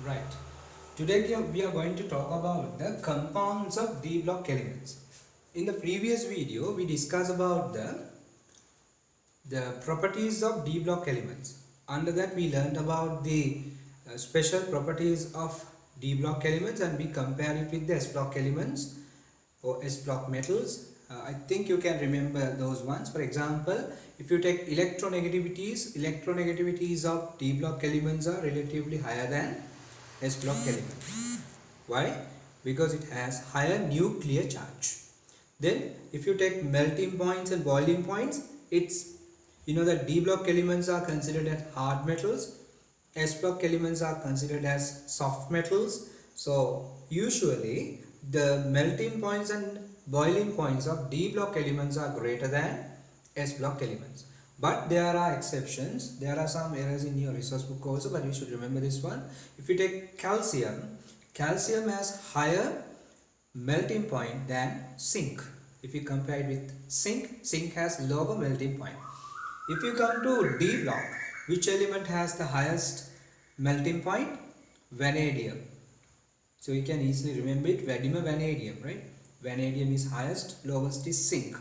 Right. Today we are going to talk about the compounds of D block elements. In the previous video, we discussed about the properties of D block elements. Under that, we learned about the special properties of D block elements, and we compare it with the S block elements or S block metals. I think you can remember those ones. For example, if you take electronegativities of D block elements are relatively higher than S block element. Why? Because it has higher nuclear charge. Then if you take melting points and boiling points, that D block elements are considered as hard metals, S block elements are considered as soft metals. So usually the melting points and boiling points of D block elements are greater than S block elements. But there are exceptions. There are some errors in your resource book also, but you should remember this one. If you take calcium, calcium has higher melting point than zinc. If you compare it with zinc, zinc has lower melting point. If you come to D block, which element has the highest melting point? Vanadium. So you can easily remember it, vanadium, right? Vanadium is highest, lowest is zinc.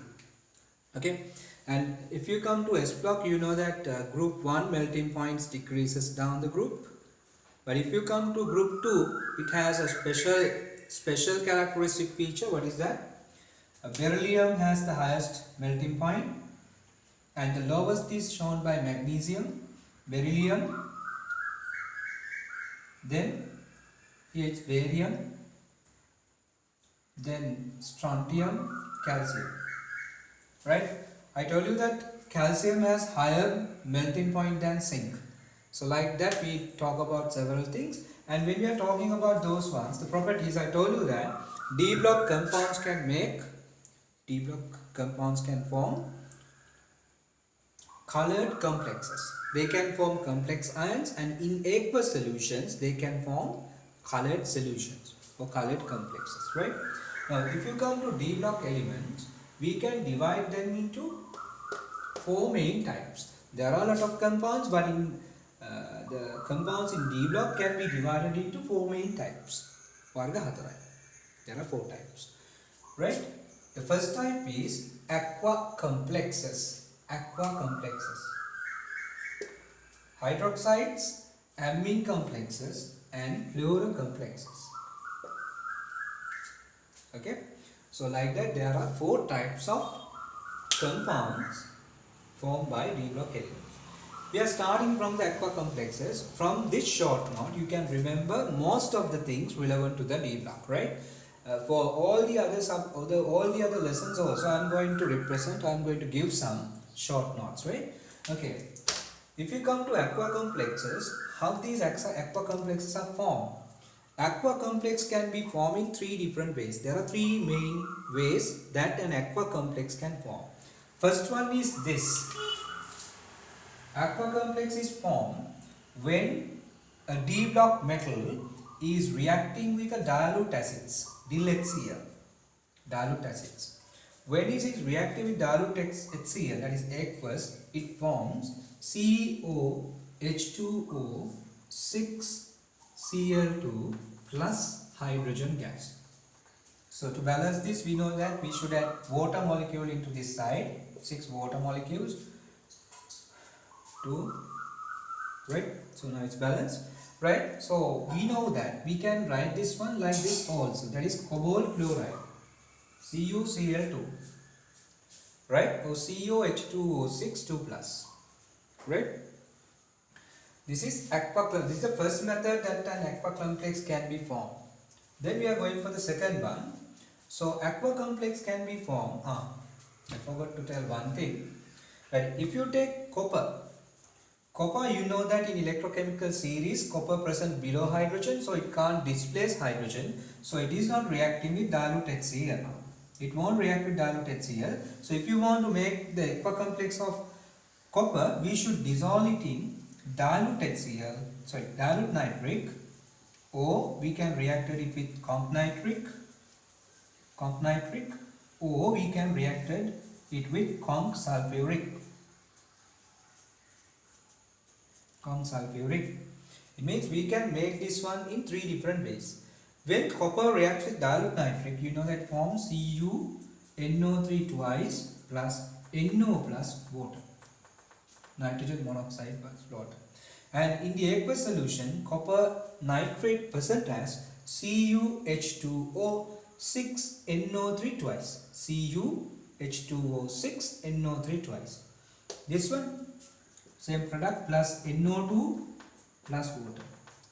Okay. And if you come to S block, you know that group 1 melting points decreases down the group. But if you come to group 2, it has a special characteristic feature. What is that? Beryllium has the highest melting point, and the lowest is shown by magnesium, beryllium, then here it's barium, then strontium, calcium, right? I told you that calcium has higher melting point than zinc. So like that we talk about several things, and when we are talking about those ones, the properties, I told you that D block compounds can form colored complexes. They can form complex ions, and in aqueous solutions they can form colored solutions or colored complexes, right? Now if you come to D block elements, we can divide them into 4 main types. There are a lot of compounds, but the compounds in D block can be divided into 4 main types. There are 4 types, right? The first type is aqua complexes. Hydroxides, amine complexes, and fluoro complexes. Okay, so like that there are 4 types of compounds formed by D block elements. We are starting from the aqua complexes. From this short note, you can remember most of the things relevant to the D block, right? For all the other lessons also, I am going to give some short notes, right? Okay. If you come to aqua complexes, how these aqua complexes are formed? Aqua complex can be formed in 3 different ways. There are 3 main ways that an aqua complex can form. First one is this. Aqua complex is formed when a D block metal is reacting with a dilute acids, HCl, dilute acids. When it is reacting with dilute HCl, that is aqueous, it forms CO H2O 6Cl2 plus hydrogen gas. So to balance this, we know that we should add water molecule into this side, 6 water molecules, 2, right? So now it's balanced, right? So we know that we can write this one like this also, that is cobalt chloride, CuCl2, right? Or COH2O6 2 plus, right? This is the first method that an aqua complex can be formed. Then we are going for the second one. So aqua complex can be formed. I forgot to tell one thing. Right? If you take copper, you know that in electrochemical series, copper present below hydrogen, so it can't displace hydrogen. So it is not reacting with dilute HCl. It won't react with dilute HCl. So if you want to make the aqua complex of copper, we should dissolve it in dilute nitric, or we can react it with comp nitric, or we can react it with conc sulfuric. It means we can make this one in 3 different ways. When copper reacts with dilute nitric, you know that forms CuNO3 twice plus NO plus water, nitrogen monoxide plus water. And in the aqueous solution, copper nitrate present as CuH2O6NO3 twice. CuH2O6NO3 twice. This one, same product plus NO2 plus water.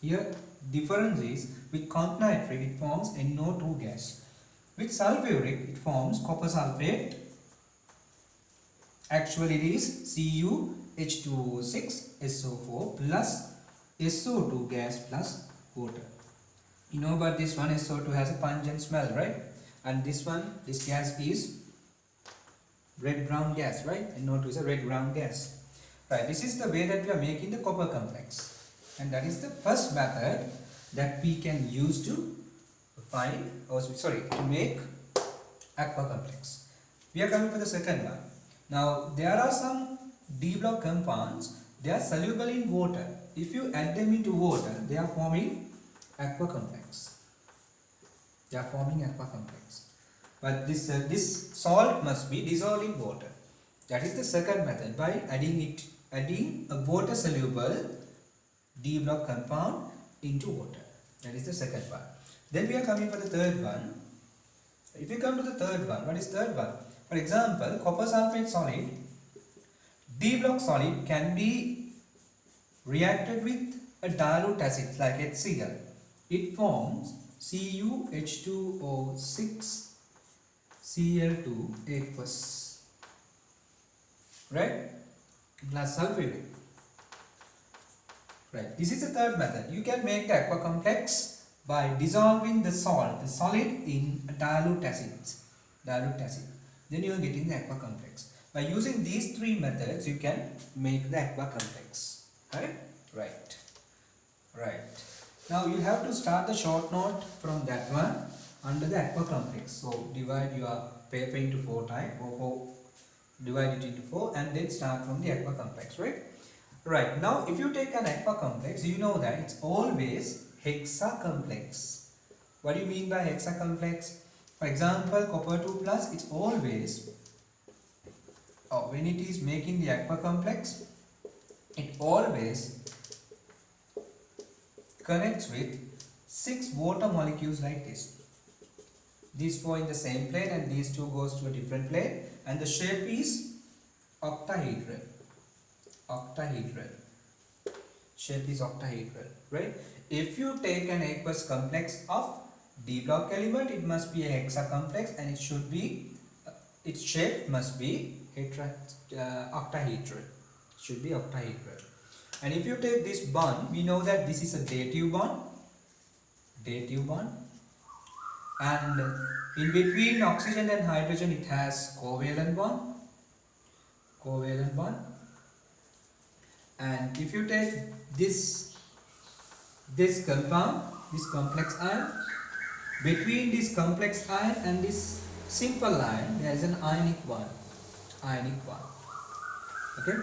Here difference is with copper nitric it forms NO2 gas. With sulfuric it forms copper sulfate. Actually it is CuH2O6SO4 plus SO2 gas plus water. You know about this one, SO2 has a pungent smell, right? And this one, this gas is red brown gas, right? NO2 is a red brown gas. Right, this is the way that we are making the copper complex. And that is the first method that we can use to find, to make aqua complex. We are coming for the second one. Now, there are some D block compounds, they are soluble in water. If you add them into water, they are forming aqua complex. They are forming aqua complex. But this salt must be dissolved in water. That is the second method, by adding a water soluble D block compound into water. That is the second one. Then we are coming for the third one. If you come to the third one, what is third one? For example, copper sulfate solid, D block solid can be reacted with a dilute acid like HCl. It forms CuH2O6Cl2 aqueous, right? Plus sulfuric. Right. This is the third method. You can make the aqua complex by dissolving the solid in a dilute acid. Then you are getting the aqua complex. By using these three methods, you can make the aqua complex. Right? Right. Now you have to start the short note from that one under the aqua complex. So divide your paper into 4 times, divide it into 4 and then start from the aqua complex, right? Right, now if you take an aqua complex, you know that it's always hexa complex. What do you mean by hexa complex? For example, copper 2 plus, it's always, when it is making the aqua complex, it always connects with 6 water molecules like this. These 4 in the same plane and these 2 goes to a different plane, and the shape is octahedral. Shape is octahedral, right? If you take an aqueous complex of D block element, it must be a hexa complex and it should be, its shape must be octahedral. Should be octahedral. And if you take this bond, we know that this is a dative bond. And in between oxygen and hydrogen it has covalent bond. And if you take this compound, this complex ion, between this complex ion and this simple ion there is an ionic bond. Okay,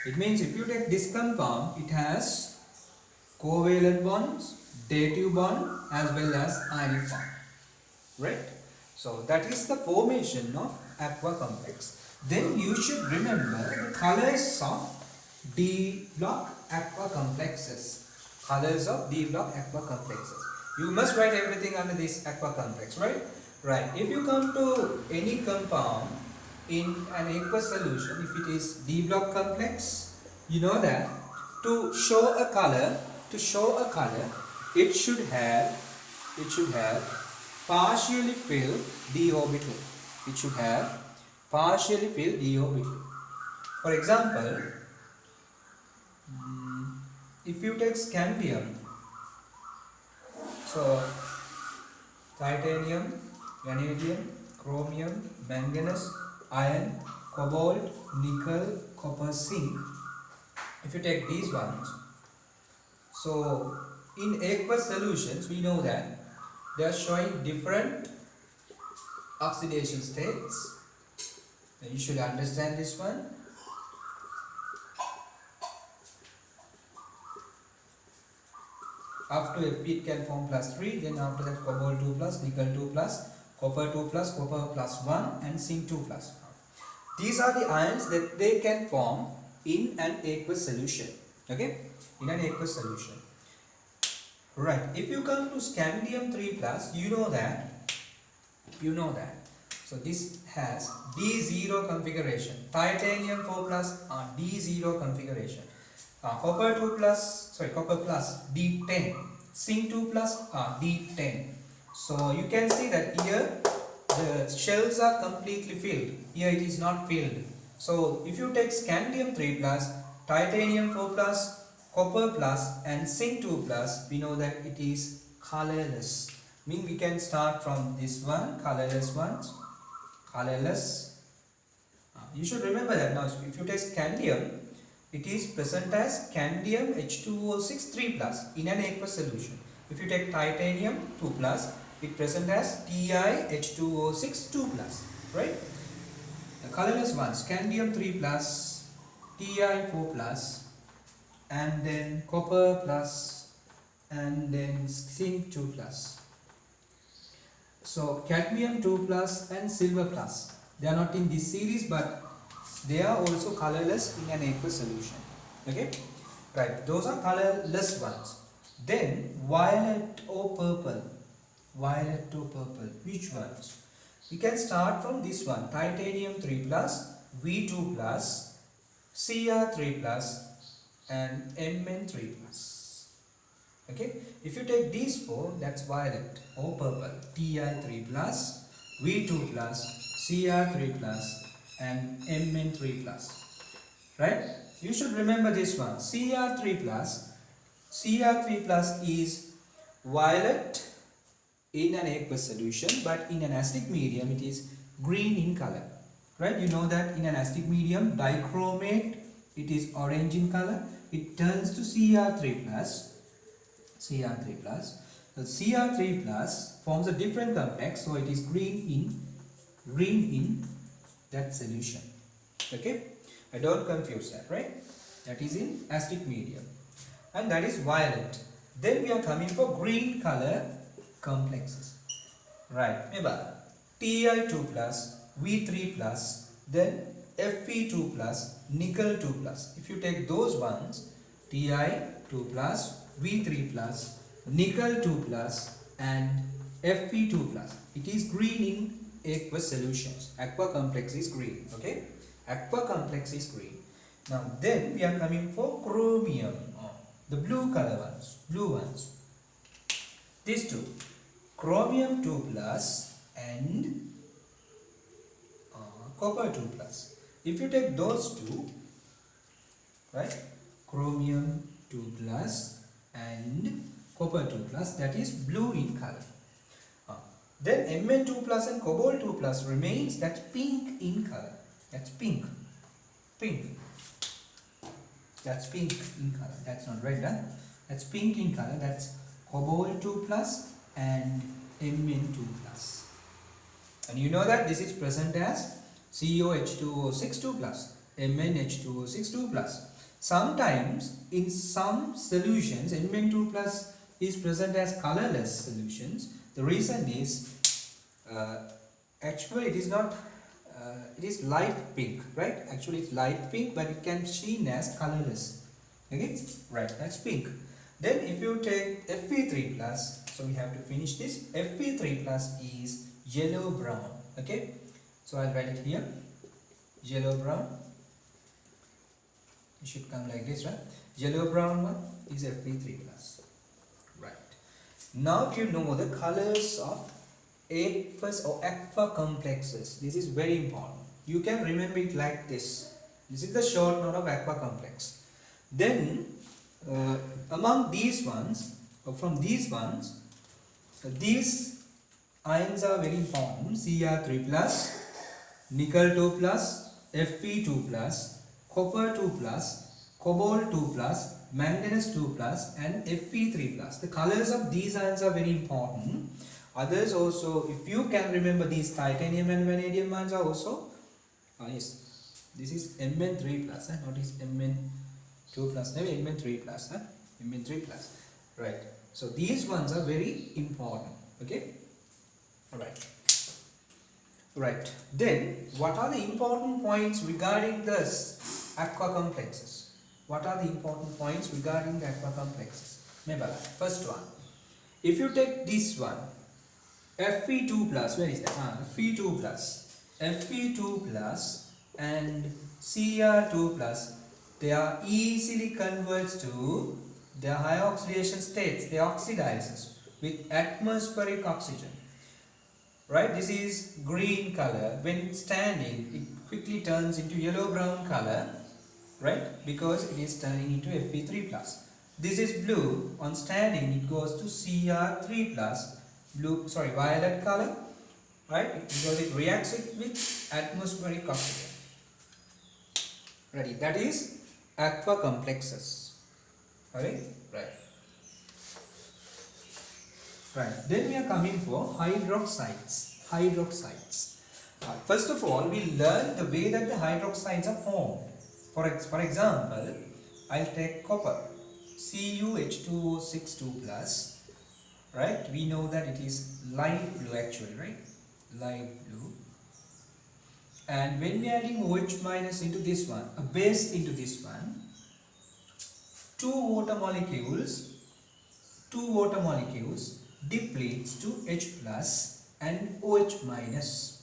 it means if you take this compound, it has covalent bonds, dative bond as well as ionic bond, right? So that is the formation of aqua complex. Then you should remember the colors of D block aqua complexes. You must write everything under this aqua complex, right? Right. If you come to any compound in an aqueous solution, if it is D block complex, you know that to show a color, it should have partially filled d orbital. For example, if you take scandium, so titanium, vanadium, chromium, manganese, iron, cobalt, nickel, copper, zinc, if you take these ones, so in aqueous solutions we know that they are showing different oxidation states. You should understand this one. After Fe it can form +3, then after that cobalt 2 plus, nickel 2 plus, copper 2 plus, copper plus 1 and zinc 2 plus 1. These are the ions that they can form in an aqueous solution. Okay, in an aqueous solution. Right, if you come to scandium 3 plus, you know that. So this has D0 configuration. Titanium 4 plus D0 configuration. Copper plus D10. Zinc 2 plus D10. So you can see that here the shells are completely filled. Here it is not filled. So if you take scandium 3 plus, titanium 4 plus, copper plus and zinc 2 plus, we know that it is colorless. Mean we can start from this one, colorless ones, colorless. You should remember that now. If you take scandium, it is present as scandium H2O6 3 plus in an aqueous solution. If you take titanium 2 plus, it present as TiH2O6 2 plus, right? The colorless one, scandium 3 plus, Ti4 plus, and then copper plus, and then zinc 2 plus. So cadmium 2 plus and silver plus, they are not in this series, but they are also colorless in an aqueous solution. Okay, right, those are colorless ones. Then violet or purple, which ones? We can start from this one, titanium 3 plus, V2 plus, Cr3 plus and Mn3 plus. Okay, if you take these four, that's violet or purple. Ti3 plus, V2 plus, Cr3 plus and Mn3 plus. Right? You should remember this one. Cr3 plus is violet in an aqueous solution, but in an acidic medium it is green in color. Right? You know that in an acidic medium, dichromate, it is orange in color. It turns to Cr3 plus. So Cr3 plus forms a different complex, so it is green in that solution. Okay, I don't confuse that, right? That is in acidic medium, and that is violet. Then we are coming for green color complexes, right? Remember Ti2 plus, V3 plus, then Fe2 plus, nickel 2 plus. If you take those ones, Ti2 plus, V3 plus, nickel 2 plus and Fe2 plus, it is green in aqueous solutions. Aqua complex is green. Okay, aqua complex is green. Now then we are coming for chromium, the blue ones, these two, chromium 2 plus and copper 2 plus. If you take those two, right, chromium 2 plus and copper 2 plus, that is blue in color. Then Mn2 plus and cobalt 2 plus remains, that's pink in color. That's pink. That's pink in color. That's not red, huh? That's pink in color. That's cobalt 2 plus and Mn2 plus. And you know that this is present as COH2O6 2 plus, MnH2O6 2 plus. Sometimes in some solutions Mn2 plus is present as colorless solutions. The reason is actually it is not, it is light pink, right? Actually it's light pink, but it can be seen as colorless. Okay, right, that's pink. Then if you take Fe3 plus, so we have to finish this. Fe3 plus is yellow brown. Okay, so I'll write it here, yellow brown. It should come like this, right? Yellow brown one is Fe3 plus. Right, now you know the colors of aqueous or aqua complexes. This is very important. You can remember it like this. This is the short note of aqua complex. Then among these ones, or from these ones, these ions are very important. Cr3 plus, nickel 2 plus, Fe2 plus, copper 2 plus, cobalt 2 plus, manganese 2 plus and Fe3 plus. The colors of these ions are very important. Others also, if you can remember, these titanium and vanadium ions are also, yes, this is Mn3 plus, not is Mn2 plus, maybe Mn3 plus, Mn3 plus. right? So these ones are very important. Okay, right. Then what are the important points regarding this aqua complexes? What are the important points regarding the aqua complexes? Mebala, first one, if you take this one, Fe2 plus, where is that? Fe2 plus, Fe2 plus and Cr2 plus, they are easily converts to their high oxidation states. They oxidizes with atmospheric oxygen. Right, this is green color. When standing, it quickly turns into yellow brown color, right, because it is turning into Fe3 plus. This is blue. On standing, it goes to Cr3 plus, violet color, right, because it reacts with atmospheric oxygen. Ready, that is aqua complexes. Right. Then we are coming for hydroxides. First of all, we learn the way that the hydroxides are formed. For example, I'll take copper, CuH2O6 plus. Right? We know that it is light blue actually, right? Light blue. And when we are adding OH minus into this one, a base into this one, two water molecules depletes to H plus and OH minus.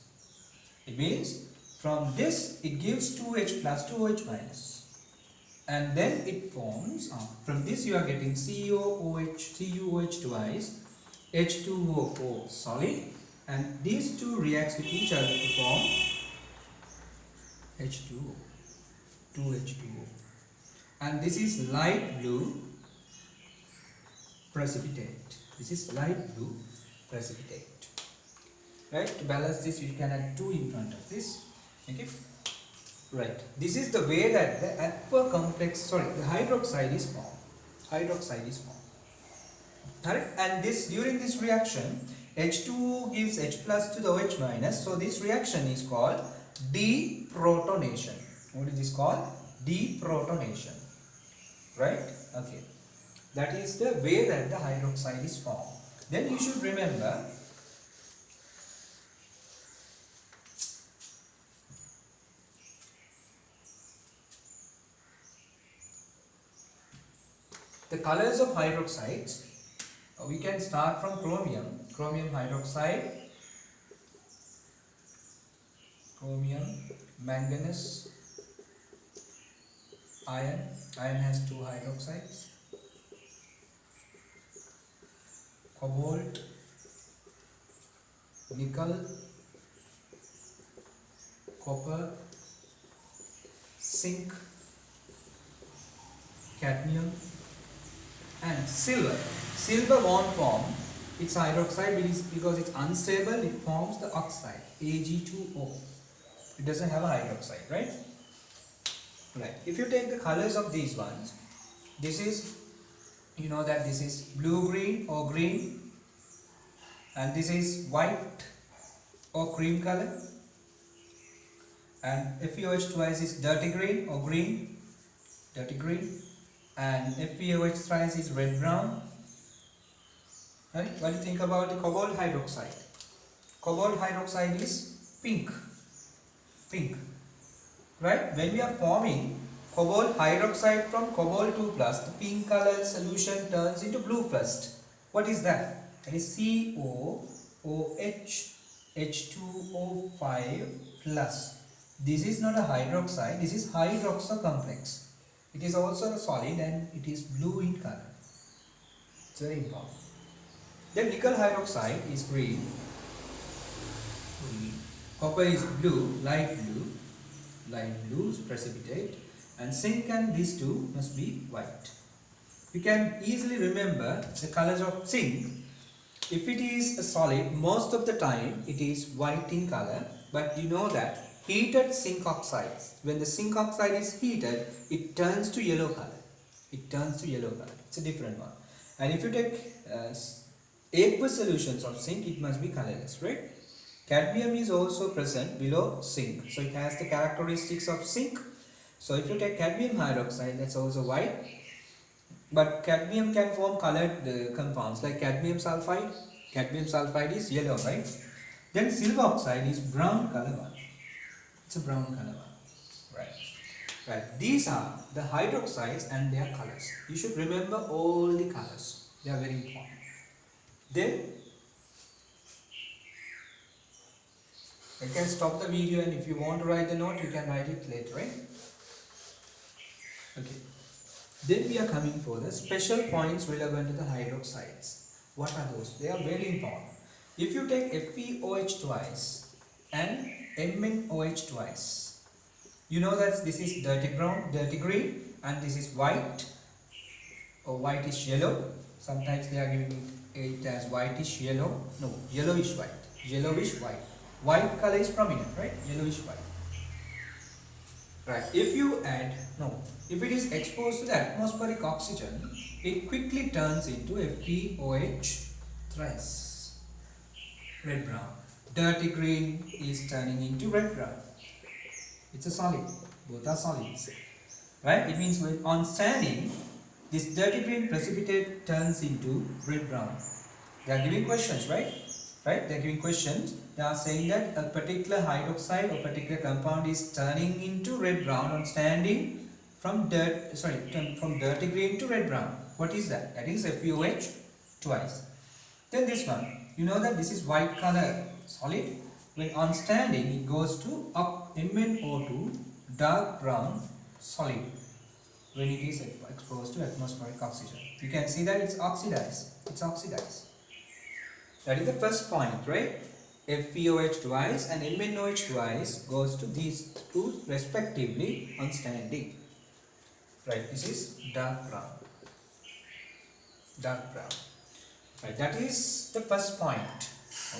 It means from this it gives 2H plus to OH minus, and then it forms, from this you are getting CuOH twice, H2O4 solid, and these two reacts with each other to form H2O, 2H2O, and this is light blue precipitate. This is light blue precipitate. Right? To balance this, you can add 2 in front of this. Okay? Right. This is the way that the the hydroxide is formed. Alright? And during this reaction, H2O gives H plus to the OH minus. So this reaction is called deprotonation. What is this called? Deprotonation. Right? Okay. That is the way that the hydroxide is formed. Then you should remember the colors of hydroxides. We can start from chromium hydroxide, chromium, manganese, iron has 2 hydroxides, cobalt, nickel, copper, zinc, cadmium, and silver. Silver won't form its hydroxide because it's unstable. It forms the oxide Ag2O. It doesn't have a hydroxide, right? Right. If you take the colors of these ones, this is, you know that this is blue-green or green, and this is white or cream color, and FeOH twice is dirty green or green, and FeOH thrice is red brown. Right? What do you think about the cobalt hydroxide? Cobalt hydroxide is pink. Right? When we are forming cobalt hydroxide from cobalt 2 plus, the pink colored solution turns into blue first. What is that? That is COOH H2O5 plus. This is not a hydroxide, this is hydroxo complex. It is also a solid and it is blue in color. It's very important. Then nickel hydroxide is green. Copper is blue, light blue precipitate, and zinc and these two must be white. We can easily remember the colors of zinc. If it is a solid, most of the time it is white in color, but you know that heated zinc oxides, when the zinc oxide is heated, it turns to yellow color. It's a different one. And if you take aqueous solutions of zinc, it must be colorless, right? Cadmium is also present below zinc, so it has the characteristics of zinc. So if you take cadmium hydroxide, that's also white. But cadmium can form colored compounds like cadmium sulfide. Cadmium sulfide is yellow, right? Then silver oxide is brown color one. It's a brown color one, right? Right. These are the hydroxides and their colors. You should remember all the colors. They are very important. Then you can stop the video, and if you want to write the note, you can write it later, right? Okay. Then we are coming for the special points relevant to the hydroxides. What are those? They are very important. If you take FeOH twice and MnOH twice, you know that this is dirty brown, dirty green, and this is white or whitish yellow. Sometimes they are giving it as whitish yellow. No, yellowish white. Yellowish white. White color is prominent, right? Yellowish white. Right. If it is exposed to the atmospheric oxygen, it quickly turns into FeOH thrice. Red brown. Dirty green is turning into red brown. It's a solid. Both are solids. Right? It means when on standing, this dirty green precipitate turns into red brown. They are giving questions, right? Right? They are giving questions. They are saying that a particular hydroxide or particular compound is turning into red brown on standing from dirty green to red brown. What is that? That is FeOH twice. Then this one. You know that this is white color solid. When on standing, it goes to MnO2 dark brown solid when it is exposed to atmospheric oxygen. You can see that it's oxidized. It's oxidized. That is the first point, right? FeOH twice and MnOH twice goes to these two respectively on standing. Right, this is dark brown. Dark brown. Right, that is the first point.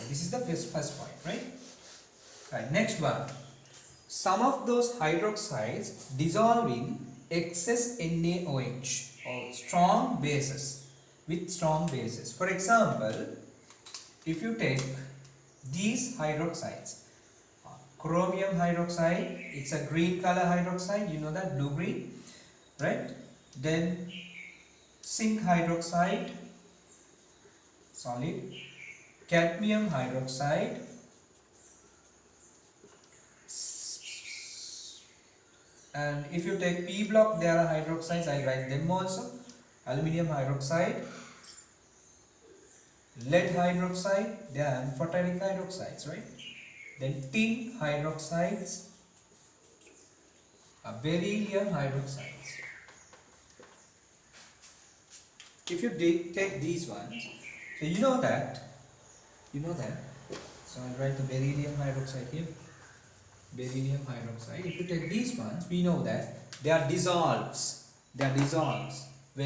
This is the first point, right? Right, next one. Some of those hydroxides dissolve in excess NaOH or strong bases with strong bases. For example, if you take these hydroxides, chromium hydroxide, it's a green color hydroxide, you know that, blue green, right? Then zinc hydroxide, solid, cadmium hydroxide, and if you take P block, there are hydroxides, I write them also, aluminium hydroxide, lead hydroxide, they are amphoteric hydroxides, right? Then tin hydroxides, beryllium hydroxides. If you take these ones, so you know that, so I'll write the beryllium hydroxide here, beryllium hydroxide. If you take these ones, we know that they are dissolves, when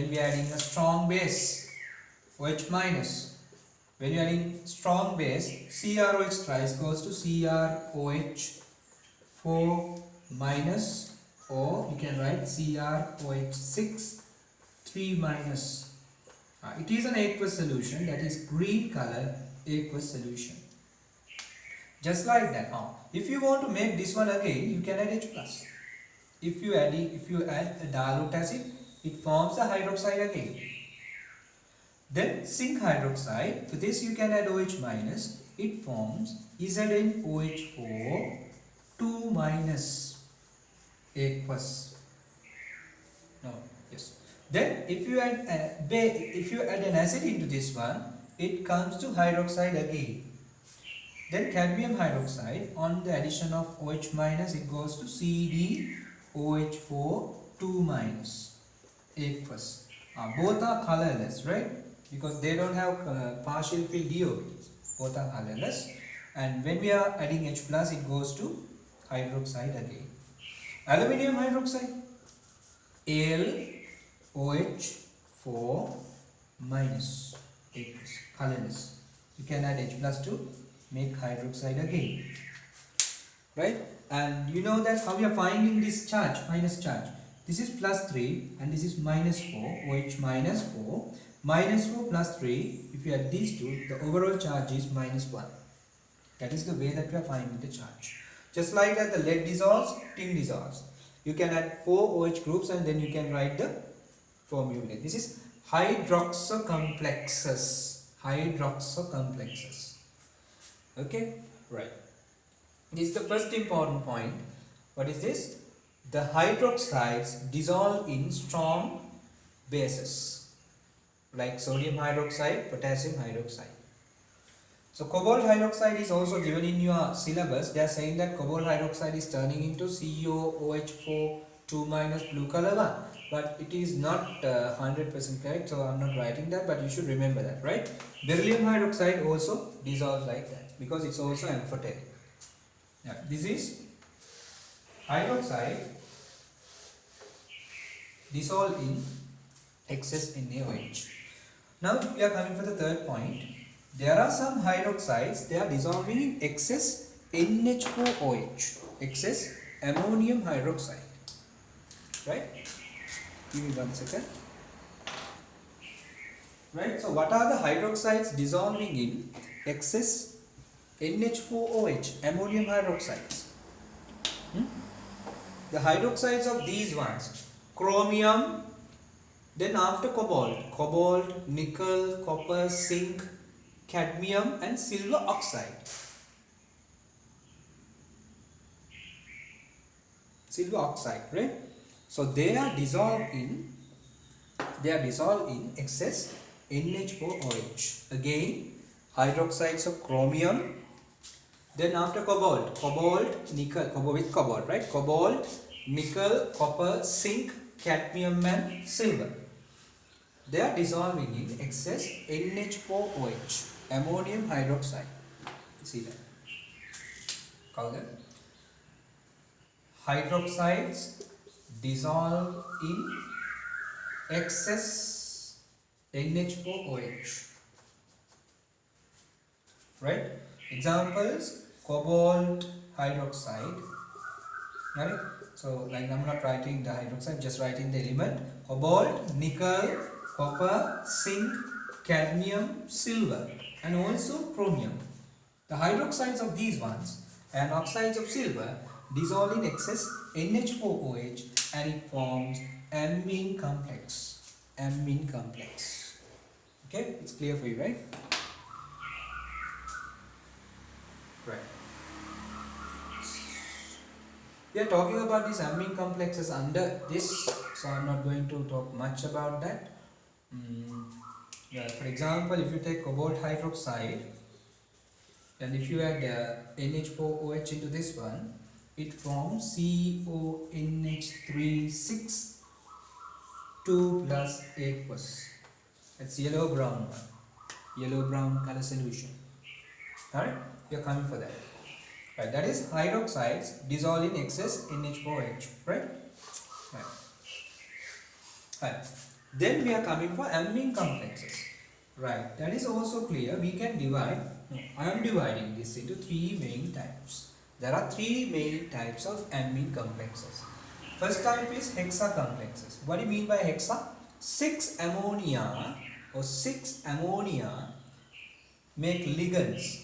we are adding a strong base, OH minus. When you are adding strong base, CrOH thrice goes to CrOH 4 minus, or you can write CrOH 6 3 minus. It is an aqueous solution, that is green color aqueous solution. Just like that. If you want to make this one again, you can add H plus. If you add a dilute acid, it forms a hydroxide again. Then zinc hydroxide, for this you can add OH minus, it forms ZnOH4 2 minus aqueous. No, yes. Then if you add an acid into this one, it comes to hydroxide again. Then cadmium hydroxide, on the addition of OH minus, it goes to CdOH4 2 minus aqueous. Both are colorless, right? Because they don't have partial field DOTs. Both are colorless. And when we are adding H plus, it goes to hydroxide again. Aluminium hydroxide, AlOH4 minus aqueous, colorless. You can add H plus to make hydroxide again, right? And you know that how we are finding this charge, minus charge. This is plus 3 and this is minus 4, OH minus 4. Minus 4 plus 3, if you add these two, the overall charge is minus 1. That is the way that we are finding the charge. Just like that, the lead dissolves, tin dissolves. You can add 4 OH groups and then you can write the formulae. This is hydroxocomplexes. Hydroxocomplexes. Okay, right. This is the first important point. What is this? The hydroxides dissolve in strong bases like sodium hydroxide, potassium hydroxide. So cobalt hydroxide is also given in your syllabus. They are saying that cobalt hydroxide is turning into COOH4 2 minus blue color one, but it is not 100% correct, so I am not writing that, but you should remember that, right? Beryllium hydroxide also dissolves like that because it's also amphoteric. Yeah, this is hydroxide dissolve in excess NaOH. Now we are coming for the third point. There are some hydroxides, they are dissolving in excess NH4OH, excess ammonium hydroxide. Right? Give me 1 second. Right? So what are the hydroxides dissolving in excess NH4OH, ammonium hydroxides? The hydroxides of these ones, chromium, then after cobalt, nickel, copper, zinc, cadmium and silver oxide. Silver oxide, right? So they are dissolved in excess NH4OH. Again, hydroxides of chromium. Then after cobalt, nickel, right? Cobalt, nickel, copper, zinc, cadmium and silver. They are dissolving in excess NH4OH, ammonium hydroxide. See that? Call that. Hydroxides dissolve in excess NH4OH. Right? Examples: cobalt hydroxide. Right? So, like I'm not writing the hydroxide, just writing the element: cobalt, nickel, copper, zinc, cadmium, silver, and also chromium. The hydroxides of these ones and oxides of silver dissolve in excess NH4OH and it forms amine complex. Amine complex. Okay, it's clear for you, right? Right. We are talking about these amine complexes under this, so I'm not going to talk much about that. Yeah, for example, if you take cobalt hydroxide and if you add NH4OH into this one, it forms CONH3 2 plus aqueous. That's yellow brown one, yellow brown color solution. Alright, we are coming for that. Right, that is hydroxides dissolve in excess NH4OH. Right? Right. Then we are coming for amine complexes. Right, that is also clear. We can divide. I am dividing this into three main types. There are three main types of amine complexes. First type is hexa complexes. What do you mean by hexa? 6 ammonia make ligands,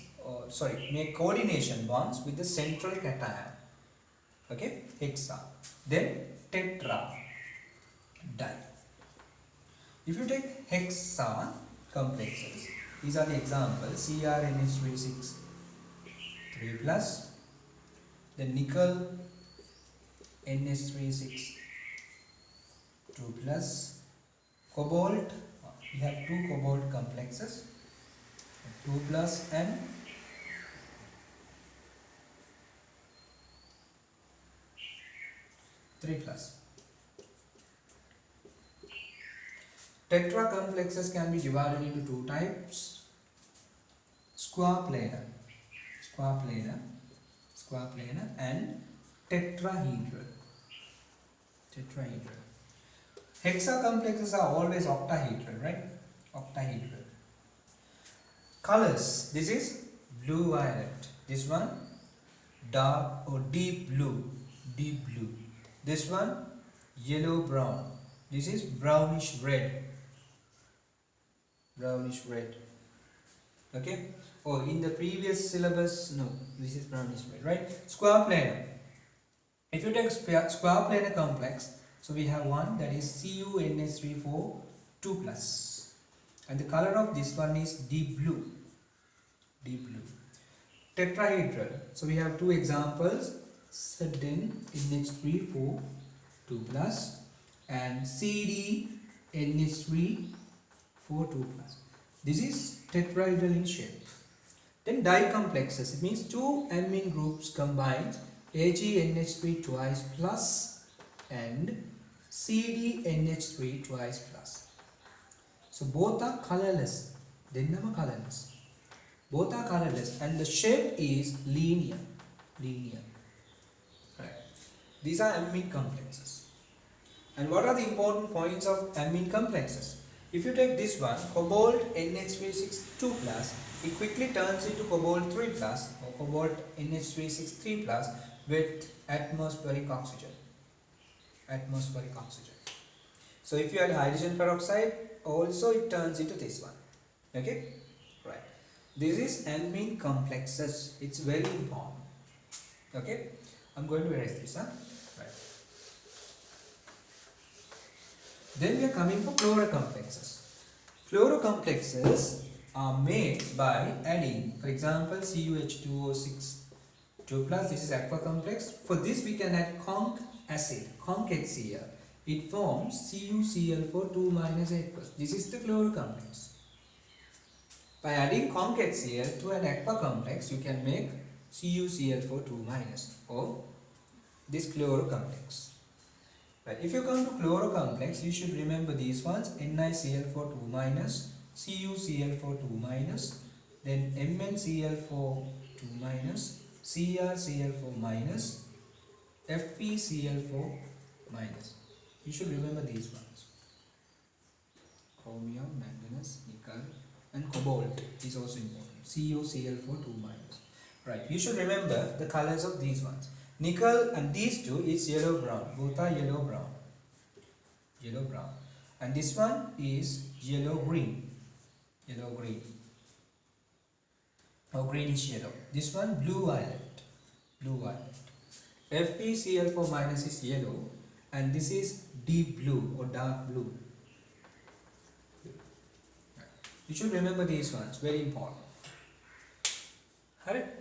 make coordination bonds with the central cation. Okay, hexa. Then tetra, di. If you take hexa complexes, these are the examples: CrNH3 3 plus, then nickel NH3 2 plus, cobalt, we have two cobalt complexes, 2 plus and three plus. Tetra complexes can be divided into two types: square planar and tetrahedral. Hexa complexes are always octahedral, right? Octahedral. Colors: this is blue violet, this one dark or deep blue. This one yellow brown, this is brownish red. Okay, or in the previous syllabus, no, this is brownish red, right? Square planar. If you take square planar complex, So we have one, that is CuNH3 2 plus, and the color of this one is deep blue. Deep blue. Tetrahedral. So we have two examples, ZnNH3 2 plus and CdNH3 2 plus. This is tetrahedral in shape. Then dicomplexes. It means two amine groups combined, AgNH3 twice plus and CdNH3 twice plus. So both are colorless. colorless. Both are colorless and the shape is linear. Right. These are amine complexes. And what are the important points of amine complexes? If you take this one, cobalt NH3 2 plus, it quickly turns into cobalt 3 plus or cobalt NH3 3 plus with atmospheric oxygen. So if you add hydrogen peroxide, also it turns into this one. Okay? Right. This is amine complexes. It's very important. Okay? I'm going to erase this. Right. Then we are coming for chlorocomplexes. Chlorocomplexes are made by adding, for example, CuH2O6 2 plus. This is aqua complex. For this we can add conc acid, conc HCl. It forms CuCl4 2 minus 8 plus. This is the chlorocomplex. By adding conc HCl to an aqua complex, you can make CuCl4 2 minus or this chlorocomplex. Right. If you come to chlorocomplex, you should remember these ones: NiCl4 2 minus, CuCl4 2 minus, then MnCl4 2 minus, CrCl4 minus, FeCl4 minus. You should remember these ones. Chromium, manganese, nickel and cobalt is also important. CuCl4 2 minus. Right. You should remember the colors of these ones. Nickel and these two is yellow brown. Both are yellow brown. And this one is yellow green. Or greenish yellow. This one blue violet. FeCl4 minus is yellow and this is deep blue or dark blue. You should remember these ones, very important.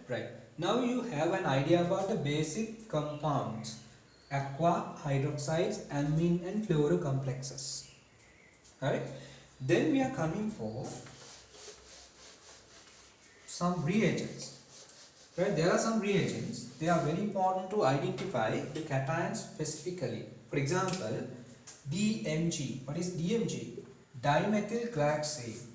Right. Now you have an idea about the basic compounds: aqua, hydroxides, amine and chlorocomplexes. Alright. Then we are coming for some reagents. Right. There are some reagents. They are very important to identify the cations specifically. For example, DMG. What is DMG? Dimethylglycine.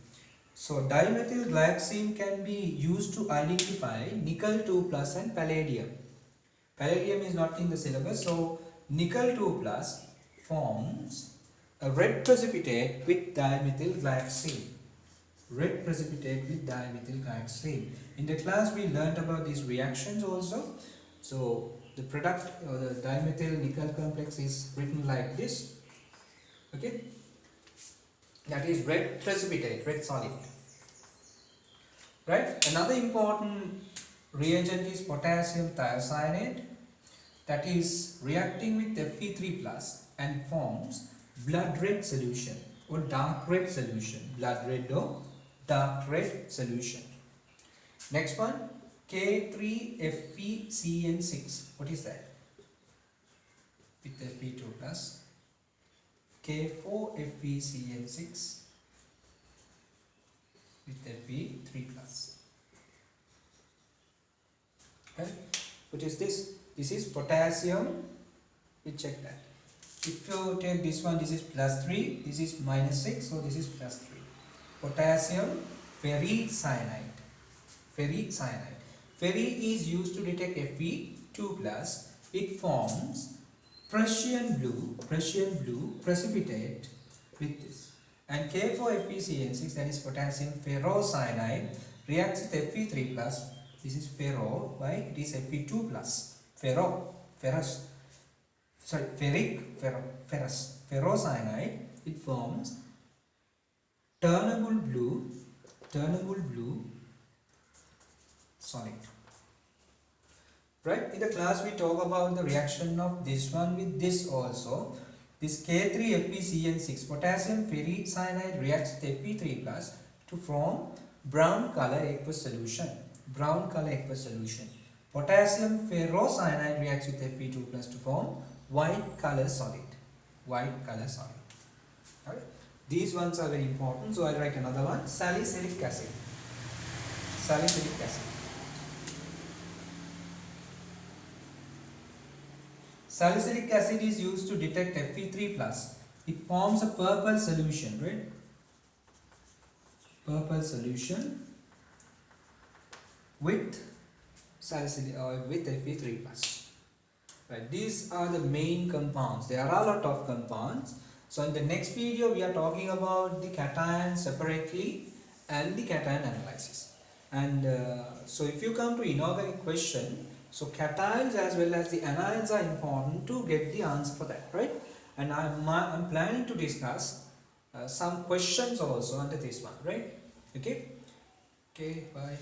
So dimethylglycine can be used to identify nickel 2 plus and palladium. Palladium is not in the syllabus, so nickel 2 plus forms a red precipitate with dimethylglycine. In the class we learnt about these reactions also. So the product or the dimethyl nickel complex is written like this. Okay. That is red precipitate, red solid. Right? Another important reagent is potassium thiocyanate, that is reacting with Fe3 plus and forms blood red solution or dark red solution. Blood red or dark red solution. Next one, K3FeCN6. What is that? With Fe2 plus. K4FeCN6 with Fe3 plus. Okay. What is this? This is potassium. We check that. If you take this one, this is plus 3, this is minus 6, so this is plus 3. Potassium ferricyanide. Ferri is used to detect Fe2 plus. It forms Prussian blue precipitate with this. And K4FeCN6, that is potassium ferrocyanide, reacts with Fe3 plus. This is ferro, why? It is Fe2 plus. Ferrous. Ferrocyanide. It forms turnable blue solid. Right? In the class we talk about the reaction of this one with this also. this K3FeCN6 potassium ferricyanide reacts with Fe3 plus to form brown color aqueous solution. Brown color aqueous solution. Potassium ferrocyanide reacts with Fe2 plus to form white color solid. White color solid. Alright. These ones are very important. So I'll write another one. Salicylic acid. Salicylic acid. Salicylic acid is used to detect Fe3 plus. It forms a purple solution, right? Purple solution with salicylic or with Fe3 plus. Right. These are the main compounds. There are a lot of compounds. So in the next video we are talking about the cation separately and the cation analysis. And so if you come to inorganic question, so cations as well as the anions are important to get the answer for that, right? And I'm planning to discuss some questions also under this one, right? Okay, bye.